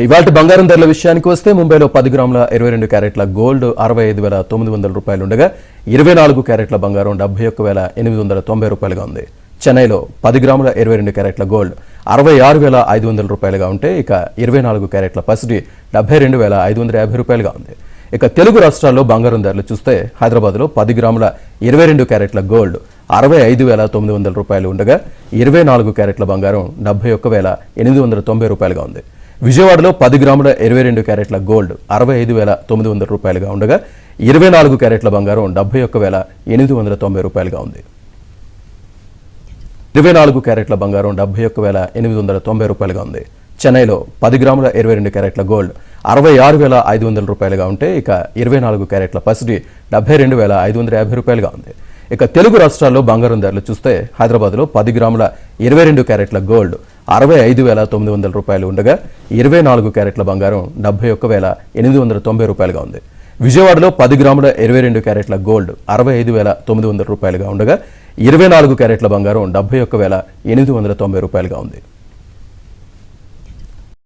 ఇవాల్టి బంగారం ధరల విషయానికి వస్తే ముంబైలో 10 గ్రాముల 22 క్యారెట్ల గోల్డ్ 65,900 రూపాయలు ఉండగా 24 క్యారెట్ల బంగారం 71,890 రూపాయలుగా ఉంది. చెన్నైలో 10 గ్రాముల 22 క్యారెట్ల గోల్డ్ 66,500 రూపాయలుగా ఉంటే ఇక 24 క్యారెట్ల పసిడి 72,550 రూపాయలుగా ఉంది. ఇక తెలుగు రాష్ట్రాల్లో బంగారం ధరలు చూస్తే హైదరాబాద్లో 10 గ్రాముల 22 క్యారెట్ల గోల్డ్ 65,900 రూపాయలు ఉండగా 24 క్యారెట్ల బంగారం 71,890 రూపాయలుగా ఉంది. విజయవాడలో 10 గ్రాముల 22 క్యారెట్ల గోల్డ్ 65,900 రూపాయలుగా ఉండగా 24 క్యారెట్ల బంగారం 71,890 రూపాయలుగా ఉంది. 24 క్యారెట్ల బంగారం 71,890 రూపాయలుగా ఉంది. చెన్నైలో 10 గ్రాముల 22 క్యారెట్ల గోల్డ్ 66,500 రూపాయలుగా ఉంటే ఇక 24 క్యారెట్ల పసిడి 72,550 రూపాయలుగా ఉంది. ఇక తెలుగు రాష్ట్రాల్లో బంగారం ధరలు చూస్తే హైదరాబాద్లో 10 గ్రాముల 22 క్యారెట్ల గోల్డ్ 65,900 రూపాయలు ఉండగా 24 క్యారెట్ల బంగారం 71,890 రూపాయలుగా ఉంది. విజయవాడలో 10 గ్రాముల 22 క్యారెట్ల గోల్డ్ 65,900 రూపాయలుగా ఉండగా 24 క్యారెట్ల బంగారం 71,890 రూపాయలుగా ఉంది.